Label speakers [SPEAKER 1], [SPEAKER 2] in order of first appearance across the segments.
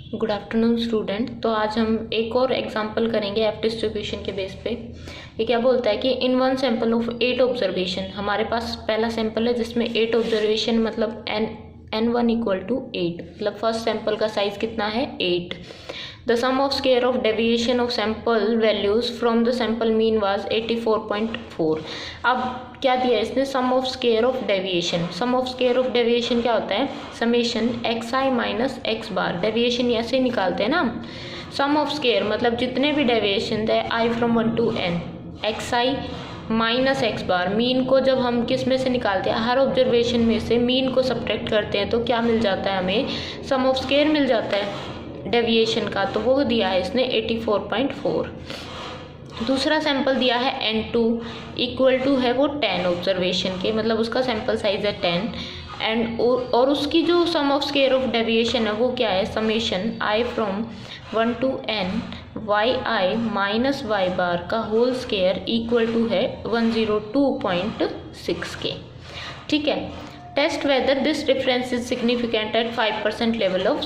[SPEAKER 1] Good afternoon student. तो आज हम एक और एग्जांपल करेंगे एफ डिस्ट्रीब्यूशन के बेस पे। ये क्या बोलता है कि in one sample of 8 observation, हमारे पास पहला सैंपल है जिसमें 8 ऑब्जर्वेशन मतलब n1 इक्वल टू 8, मतलब फर्स्ट सैंपल का साइज कितना है 8। The sum of square of deviation of sample values from the sample mean was 84.4। अब क्या दिया इसने, sum of square of deviation. Sum of square of deviation क्या होता है, summation X I minus X bar. Deviation ऐसे निकालते हैं ना हम। सम ऑफ स्क्वायर मतलब जितने भी डेविएशन है I from 1 to n, X I minus X bar. Mean को जब हम किस में से निकालते हैं, हर ऑब्जर्वेशन में से मीन को सब्ट्रैक्ट करते हैं तो क्या मिल जाता है हमें, सम ऑफ स्क्वायर मिल जाता है डेविएशन का। तो वो दिया है इसने 84.4। दूसरा सैंपल दिया है n2 इक्वल टू है वो 10 ऑब्जर्वेशन के, मतलब उसका सैंपल साइज है 10 एंड और उसकी जो sum of square of deviation है वो क्या है, summation I from 1 to n Y I minus Y bar का होल स्क्वायर इक्वल टू है 102.6 के। ठीक है, test whether this difference is significant at 5% level of.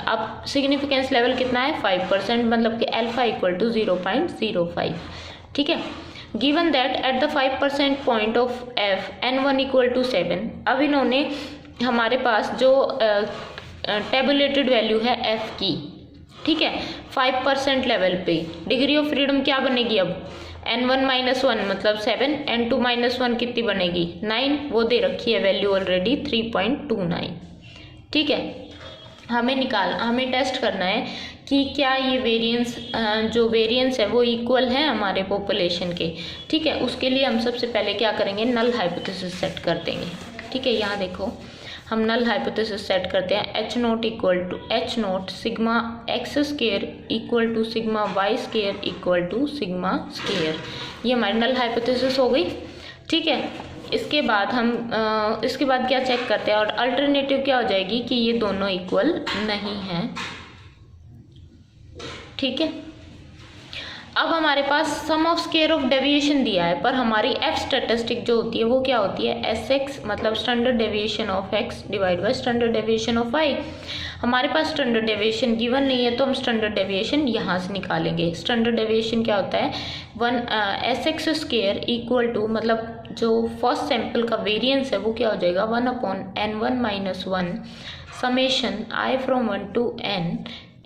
[SPEAKER 1] अब सिग्निफिकेंस लेवल कितना है 5%, मतलब कि अल्फा इक्वल टू 0.05। ठीक है, given that at the 5% point of F n1 equal to 7। अब इन्होंने हमारे पास जो टेबुलेटेड वैल्यू है एफ की, ठीक है, 5% लेवल पे डिग्री ऑफ फ्रीडम क्या बनेगी, अब n1 माइनस 1 मतलब 7, n2 माइनस 1 कितनी बनेगी 9, वो दे रखी है वैल्यू ऑलरेडी 3.29। ठीक है, हमें टेस्ट करना है कि क्या ये वेरिएंस जो वेरिएंस है वो इक्वल है हमारे पॉपुलेशन के। ठीक है, उसके लिए हम सबसे पहले क्या करेंगे, नल हाइपोथेसिस सेट कर देंगे। ठीक है, यहाँ देखो हम नल हाइपोथेसिस सेट करते हैं, H naught equal to H naught sigma X square equal to sigma Y square equal to sigma square. ये हमारी नल हाइपोथेसिस हो गई। ठीक है, इसके बाद क्या चेक करते हैं, और अल्टरनेटिव क्या हो जाएगी कि ये दोनों इक्वल नहीं हैं। ठीक है, अब हमारे पास sum of square of deviation दिया है, पर हमारी एफ स्टैटिस्टिक जो होती है वो क्या होती है, एस एक्स मतलब standard deviation of X divide by standard deviation of Y. हमारे पास स्टैंडर्ड डेविएशन गिवन नहीं है तो हम स्टैंडर्ड डेविएशन यहाँ से निकालेंगे। स्टैंडर्ड डेविएशन क्या होता है, S X square equal to, मतलब जो फर्स्ट सैंपल का वेरिएंस है वो क्या हो जाएगा 1/n1 minus 1 summation I from 1 to n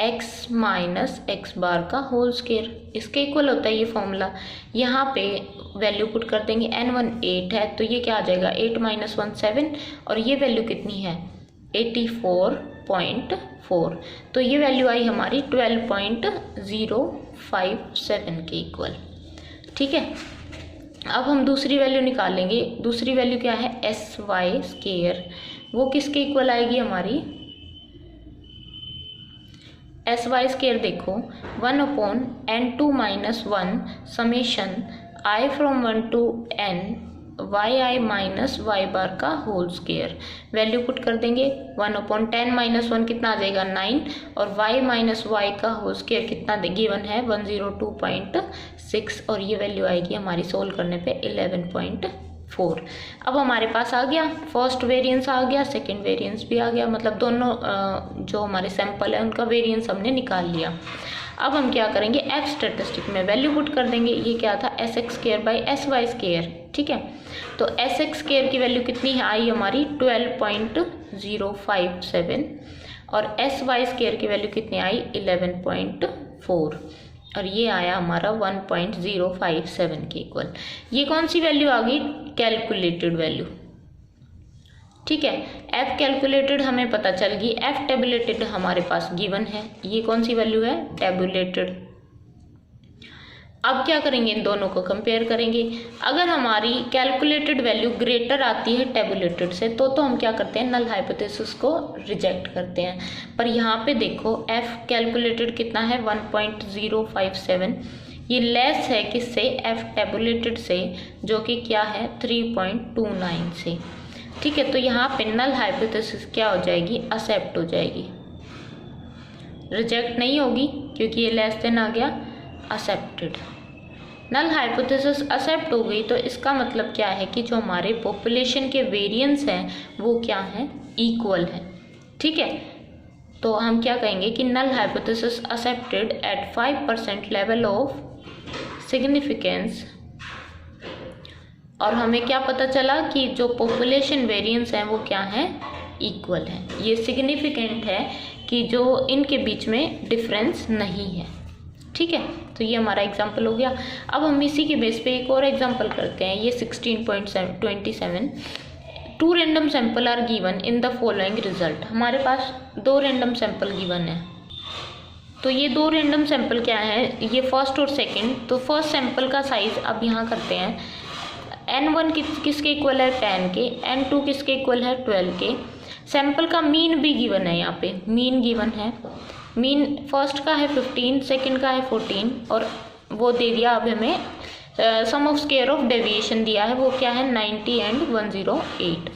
[SPEAKER 1] X minus X bar का होल स्क्वायर। इसके इक्वल होता है ये फॉर्मूला। यहाँ पे वैल्यू पुट कर देंगे, n1 8 है तो ये क्या आ जाएगा 8 माइनस 1 7, और ये वैल्यू कितनी है 84.4, तो ये वैल्यू आई हमारी 12.057 के इक्वल। ठीक है, अब हम दूसरी वैल्यू निकालेंगे। दूसरी वैल्यू क्या है, एस वाई स्क्वायर, वो किसके इक्वल आएगी हमारी, एस वाई स्क्वायर देखो 1/n2 minus 1 summation I from 1 to n Y I minus Y bar का होल स्क्वायर। वैल्यू पुट कर देंगे, 1/10 माइनस 1 कितना आ जाएगा 9, और y माइनस वाई का होल स्क्वायर कितना गिवन है 102.6, और ये वैल्यू आएगी हमारी सोल्व करने पे 11.4। अब हमारे पास आ गया फर्स्ट वेरिएंस आ गया, सेकंड वेरिएंस भी आ गया, मतलब दोनों जो हमारे सैंपल है उनका वेरिएंस हमने निकाल लिया। अब हम क्या करेंगे, एफ स्टैटिस्टिक में वैल्यू पुट कर देंगे। ये क्या था, S X square by S Y square. ठीक है, तो एस एक्स स्क्वायर की वैल्यू कितनी है आई हमारी 12.057, और एस वाई स्क्वायर की वैल्यू कितनी आई 11.4, और ये आया हमारा 1.057 के इक्वल। ये कौन सी वैल्यू आ गई, कैलकुलेटेड वैल्यू। ठीक है, एफ कैलकुलेटेड हमें पता चल गई, एफ टेबुलेटेड हमारे पास गिवन है। ये कौन सी वैल्यू है, टेबुलेटेड। अब क्या करेंगे, इन दोनों को कंपेयर करेंगे। अगर हमारी कैलकुलेटेड वैल्यू ग्रेटर आती है टेबुलेटेड से तो हम क्या करते हैं, नल हाइपोथेसिस को रिजेक्ट करते हैं। पर यहाँ पे देखो एफ कैलकुलेटेड कितना है 1.057, ये लेस है किससे, एफ टेबुलेटेड से, जो कि क्या है 3.29 से। ठीक है, तो यहाँ पे नल हाइपोथेसिस क्या हो जाएगी, एक्सेप्ट हो जाएगी, रिजेक्ट नहीं होगी क्योंकि ये लेस देन आ गया, एक्सेप्टेड। नल हाइपोथेसिस एक्सेप्ट हो गई तो इसका मतलब क्या है कि जो हमारे पॉपुलेशन के वेरिएंस हैं वो क्या है, इक्वल है। ठीक है, तो हम क्या कहेंगे कि null hypothesis accepted at 5% level of significance. और हमें क्या पता चला कि जो पॉपुलेशन वेरिएंस है वो क्या है, इक्वल है। ये सिग्निफिकेंट है कि जो इनके बीच में डिफरेंस नहीं है। ठीक है, तो ये हमारा एग्जाम्पल हो गया। अब हम इसी के बेस पे एक और एग्जाम्पल करते हैं। ये 16.27 2 random sample are given in the following result. हमारे पास 2 रैंडम सैंपल गिवन है। तो ये 2 रैंडम सैंपल क्या है, ये फर्स्ट और सेकंड। तो फर्स्ट सैंपल का साइज अब यहाँ करते हैं। N1 किसके इक्वल है 10 के, N2 किसके इक्वल है 12 के। सैंपल का मीन भी गिवन है, यहाँ पे मीन गिवन है। मीन फर्स्ट का है 15, सेकंड का है 14 और वो दे दिया अब हमें sum of square of deviation दिया है, वो क्या है 90 and 108।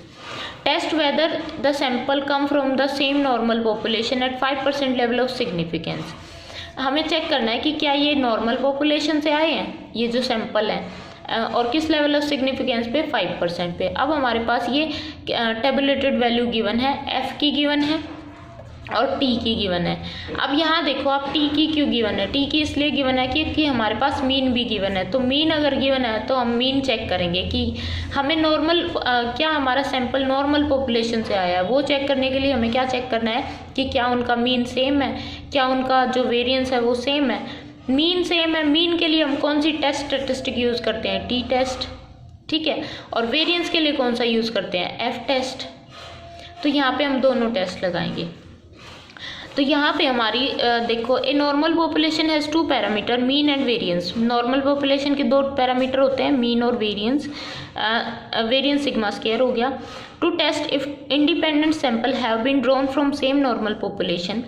[SPEAKER 1] Test whether the sample come from the same normal population at 5% level of significance. हमें चेक करना है कि क्या ये नॉर्मल पॉपुलेशन से आए हैं ये जो सैंपल है, और किस लेवल ऑफ सिग्निफिकेंस पे, 5% पे। अब हमारे पास ये टेबुलेटेड वैल्यू गिवन है, एफ की गिवन है और टी की गिवन है। अब यहाँ देखो आप टी की क्यों गिवन है, टी की इसलिए गिवन है कि हमारे पास मीन भी गिवन है। तो मीन अगर गिवन है तो हम मीन चेक करेंगे कि हमें नॉर्मल क्या हमारा सैंपल नॉर्मल पॉपुलेशन से आया है। वो चेक करने के लिए हमें क्या चेक करना है कि क्या उनका मीन सेम है, क्या उनका जो वेरिएंस है वो सेम है। मीन सेम है, मीन के लिए हम कौन सी टेस्ट स्टैटिस्टिक यूज़ करते हैं, टी टेस्ट। ठीक है, और वेरिएंस के लिए कौन सा यूज़ करते हैं, एफ टेस्ट। तो यहाँ पे हम दोनों टेस्ट लगाएंगे। तो यहाँ पे हमारी देखो, a normal population has 2 parameter, mean and variance. Normal population के 2 पैरामीटर होते हैं, मीन और वेरिएंस। वेरिएंस सिग्मा स्क्वायर हो गया। To test if independent sample have been drawn from same normal population.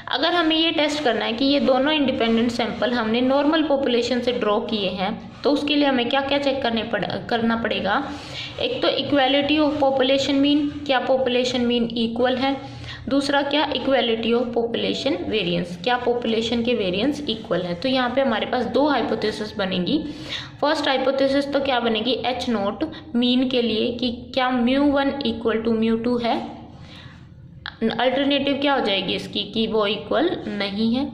[SPEAKER 1] अगर हमें ये टेस्ट करना है कि ये दोनों इंडिपेंडेंट सैंपल हमने नॉर्मल पॉपुलेशन से ड्रॉ किए हैं, तो उसके लिए हमें क्या क्या चेक करना पड़ेगा। एक तो इक्वालिटी ऑफ पॉपुलेशन मीन, क्या पॉपुलेशन मीन इक्वल है। दूसरा क्या, इक्वालिटी ऑफ पॉपुलेशन वेरिएंस, क्या पॉपुलेशन के वेरिएंस इक्वल है। तो यहाँ पे हमारे पास 2 हाइपोथेसिस बनेगी। फर्स्ट हाइपोथेसिस तो क्या बनेगी, H0 मीन के लिए कि क्या μ1 इक्वल टू μ2 है। अल्टरनेटिव क्या हो जाएगी इसकी कि वो इक्वल नहीं है।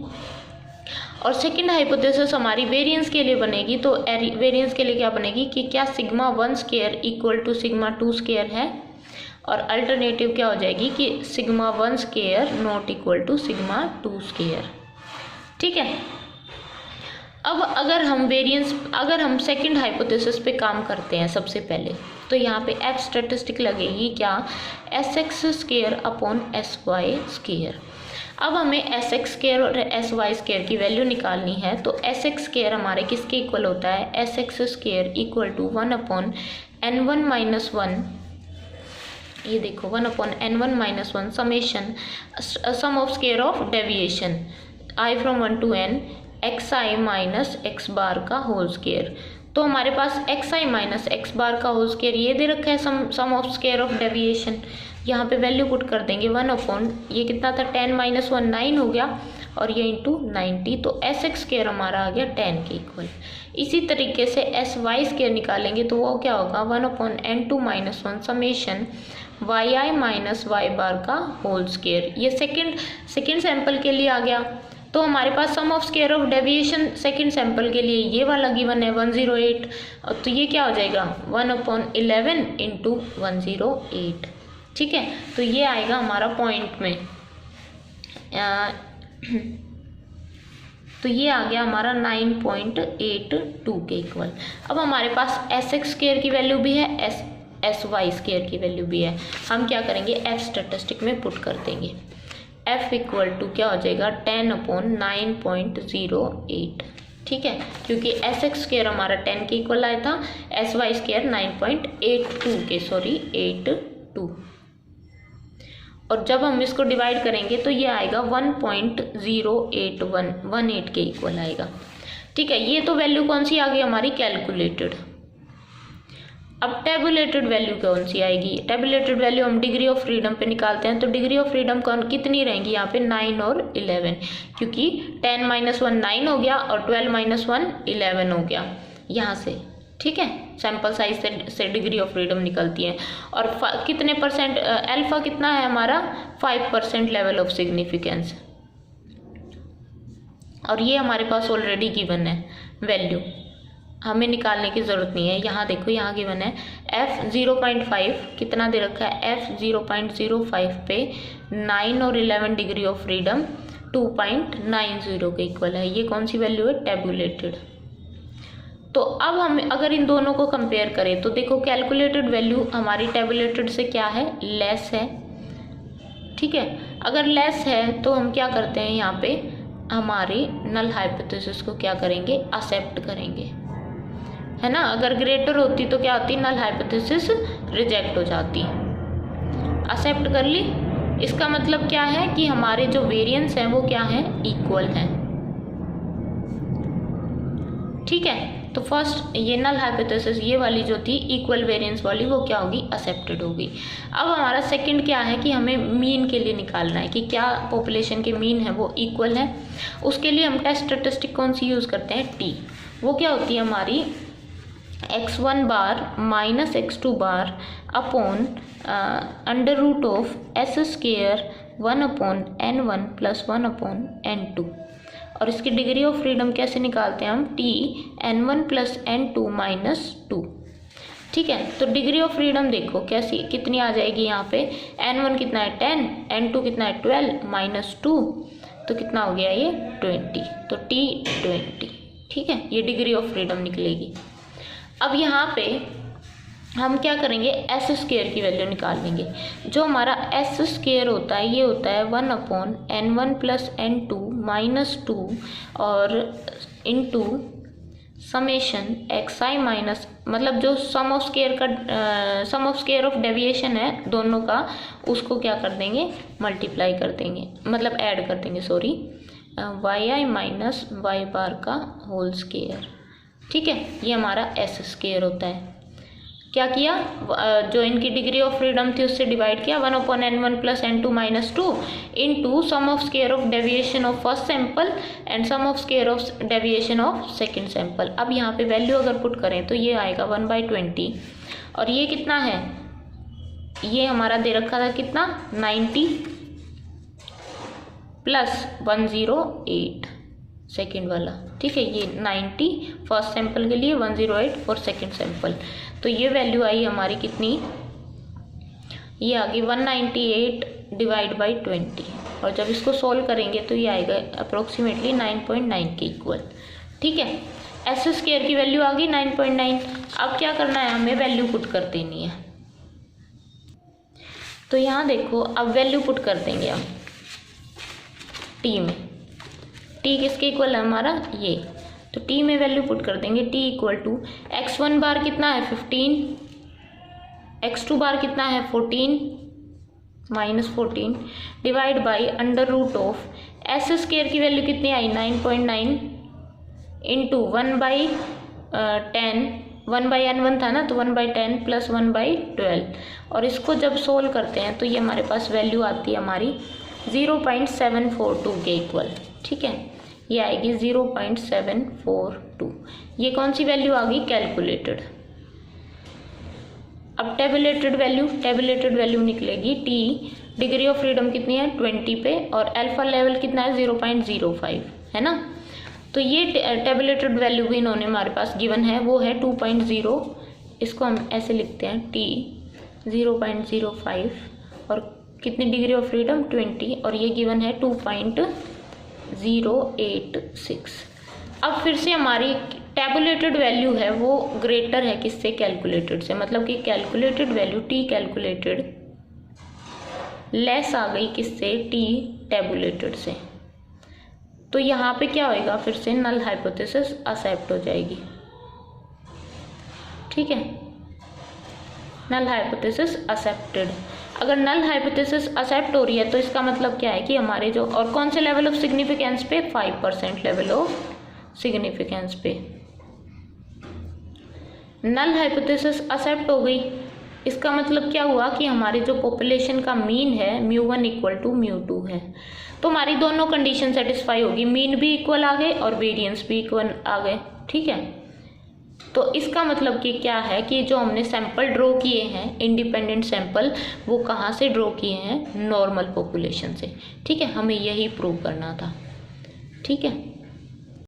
[SPEAKER 1] और सेकंड हाइपोथेसिस हमारी वेरिएंस के लिए बनेगी। तो वेरिएंस के लिए क्या बनेगी कि क्या sigma 1 square equal to sigma 2 square है। और अल्टरनेटिव क्या हो जाएगी कि sigma 1 square not equal to sigma 2 square. ठीक है, अब अगर हम सेकंड हाइपोथेसिस पे काम करते हैं सबसे पहले, तो यहाँ पे एफ स्टैटिस्टिक लगेगी क्या, SX square upon SY square. अब हमें SX स्क्वायर और SY स्क्वायर की वैल्यू निकालनी है। तो SX स्क्वायर हमारे किसके इक्वल होता है, SX square equal to 1 upon N1 minus 1। ये देखो 1 upon N1 minus 1 summation sum of square of deviation I from 1 to N xi minus X bar का होल स्क्वायर। तो हमारे पास xi माइनस एक्स बार का whole square ये दे रखा है, sum of square of deviation. यहाँ पे वैल्यू पुट कर देंगे 1 अपॉन ये कितना था 10 माइनस 1 9 हो गया, और ये इंटू 90। तो SX स्क्वायर हमारा आ गया 10 के इक्वल। इसी तरीके से SY स्क्वायर निकालेंगे तो वो क्या होगा 1 upon N2 minus 1 summation yi minus y bar का होल स्क्वायर। ये सेकेंड सैंपल के लिए आ गया। तो हमारे पास sum of square of deviation second sample के लिए ये वाला गिवन है 108। तो ये क्या हो जाएगा 1 अपॉन 11 इंटू 108। ठीक है, तो ये आएगा हमारा पॉइंट में। तो ये आ गया हमारा 9.82 के इक्वल। अब हमारे पास SX स्क्वायर की वैल्यू भी है, SY स्क्वायर की वैल्यू भी है। हम क्या करेंगे, F स्टैटिस्टिक में पुट कर देंगे। F इक्वल टू क्या हो जाएगा 10 अपॉन 9.08। ठीक है, क्योंकि SX स्क्वायर हमारा 10 के इक्वल आया था, SY स्क्वायर 9.82 और जब हम इसको डिवाइड करेंगे तो ये आएगा 1.08118 के इक्वल आएगा। ठीक है, ये तो वैल्यू कौन सी आ गई हमारी, कैलकुलेटेड। अब टेबुलेटेड वैल्यू कौन सी आएगी, टेबुलेटेड वैल्यू हम डिग्री ऑफ फ्रीडम पे निकालते हैं। तो डिग्री ऑफ फ्रीडम कितनी रहेंगी यहाँ पे 9 और 11, क्योंकि 10 माइनस 1 9 हो गया और 12 माइनस 1 11 हो गया यहाँ से। ठीक है, सैंपल साइज से डिग्री ऑफ फ्रीडम निकलती है। और कितने परसेंट, अल्फा कितना है हमारा 5% लेवल ऑफ सिग्निफिकेंस, और ये हमारे पास ऑलरेडी गिवन है वैल्यू, हमें निकालने की ज़रूरत नहीं है। यहाँ देखो, यहाँ गिवन है f 0.5 कितना दे रखा है, f 0.05 पे 9 और 11 डिग्री ऑफ फ्रीडम 2.90 के इक्वल है। ये कौन सी वैल्यू है, टेबुलेटेड। तो अब हम अगर इन दोनों को कंपेयर करें तो देखो कैलकुलेटेड वैल्यू हमारी टेबुलेटेड से क्या है, लेस है। ठीक है, अगर लेस है तो हम क्या करते हैं, यहाँ पे हमारी नल हाइपोथेसिस को क्या करेंगे, एक्सेप्ट करेंगे, है ना। अगर ग्रेटर होती तो क्या होती, नल हाइपोथेसिस रिजेक्ट हो जाती। एक्सेप्ट कर ली, इसका मतलब क्या है कि हमारे जो वेरिएंस हैं वो क्या हैं, इक्वल हैं। ठीक है, तो फर्स्ट ये नल हाइपोथेसिस ये वाली जो थी इक्वल वेरिएंस वाली, वो क्या होगी, एक्सेप्टेड होगी। अब हमारा सेकंड क्या है कि हमें मीन के लिए निकालना है कि क्या पॉपुलेशन के मीन है वो इक्वल है। उसके लिए हम टेस्ट स्टैटिस्टिक कौन सी यूज़ करते हैं, टी। वो क्या होती है हमारी x1 bar minus x2 bar upon under root of s square 1 upon n1 plus 1 upon n2। और इसकी डिग्री ऑफ फ्रीडम कैसे निकालते हैं हम, t n1 plus n2 minus 2। ठीक है, तो डिग्री ऑफ फ्रीडम देखो कैसी कितनी आ जाएगी, यहाँ पे n1 कितना है 10, n2 कितना है 12 माइनस 2, तो कितना हो गया ये 20, तो t 20। ठीक है, ये डिग्री ऑफ फ्रीडम निकलेगी। अब यहाँ पे हम क्या करेंगे, एस स्क्वायर की वैल्यू निकाल लेंगे। जो हमारा एस स्क्वायर होता है ये होता है 1 upon n1 plus n2 minus 2 और इंटू समेशन xi माइनस, मतलब जो sum of square of deviation है दोनों का, उसको क्या कर देंगे, मल्टीप्लाई कर देंगे, मतलब ऐड कर देंगे, sorry, yi minus y bar का होल स्क्वायर। ठीक है, ये हमारा एस स्क्वायर होता है। क्या किया, जो इनकी डिग्री ऑफ फ्रीडम थी उससे डिवाइड किया, 1 upon n1 plus n2 minus 2 into sum of square of deviation of first sample and sum of square of deviation of second sample. अब यहाँ पे वैल्यू अगर पुट करें तो ये आएगा 1/20, और ये कितना है, ये हमारा दे रखा था कितना 90 प्लस 108 सेकेंड वाला। ठीक है, ये 90 फर्स्ट सैंपल के लिए, 108 फॉर सेकेंड सैंपल। तो ये वैल्यू आई हमारी कितनी, ये आ गई 198 डिवाइड बाई 20, और जब इसको सोल्व करेंगे तो ये आएगा अप्रोक्सीमेटली 9.9 के इक्वल। ठीक है, एस स्क्वायर की वैल्यू आ गई 9.9। अब क्या करना है, हमें वैल्यू पुट कर देनी है। तो यहाँ देखो, अब वैल्यू पुट कर देंगे हम टी में। टी किसके इक्वल है हमारा, ये, तो टी में वैल्यू पुट कर देंगे, टी इक्वल टू x1 बार कितना है 15, x2 बार कितना है 14 minus 14 divide by under root of S square की वैल्यू कितनी आई 9.9 इंटू 1/10, 1/n1 था ना, तो 1/10 प्लस 1/12, और इसको जब सोल्व करते हैं तो ये हमारे पास वैल्यू आती है हमारी 0.742 के इक्वल। ठीक है, ये आएगी 0.742। ये कौन सी वैल्यू आ गई, कैलकुलेटेड। अब टेबुलेटेड वैल्यू निकलेगी, टी डिग्री ऑफ फ्रीडम कितनी है 20 पे, और अल्फा लेवल कितना है 0.05, है ना। तो ये टेबुलेटेड वैल्यू भी इन्होंने हमारे पास गिवन है, वो है 2.0। इसको हम ऐसे लिखते हैं, टी 0.05 और कितनी डिग्री ऑफ फ्रीडम 20, और ये गिवन है 2.086। अब फिर से हमारी टैबुलेटेड वैल्यू है वो ग्रेटर है किससे, कैलकुलेटेड से, मतलब कि calculated value T calculated less आ गई किससे, टी टैबुलेटेड से। तो यहाँ पे क्या होएगा, फिर से नल हाइपोथेसिस एक्सेप्ट हो जाएगी। ठीक है, नल हाइपोथेसिस एक्सेप्टेड। अगर नल हाइपोथेसिस एक्सेप्ट हो रही है तो इसका मतलब क्या है कि हमारे जो, और कौन से लेवल ऑफ सिग्निफिकेंस पे, 5% लेवल ऑफ सिग्निफिकेंस पे नल हाइपोथेसिस एक्सेप्ट हो गई। इसका मतलब क्या हुआ कि हमारे जो पॉपुलेशन का मीन है μ1 इक्वल टू μ2 है। तो हमारी दोनों कंडीशन सेटिस्फाई होगी, मीन भी इक्वल आ गए और वेरिएंस भी इक्वल आ गए। ठीक है, तो इसका मतलब कि क्या है कि जो हमने सैंपल ड्रॉ किए हैं इंडिपेंडेंट सैंपल, वो कहाँ से ड्रॉ किए हैं, नॉर्मल पॉपुलेशन से। ठीक है, हमें यही प्रूव करना था। ठीक है।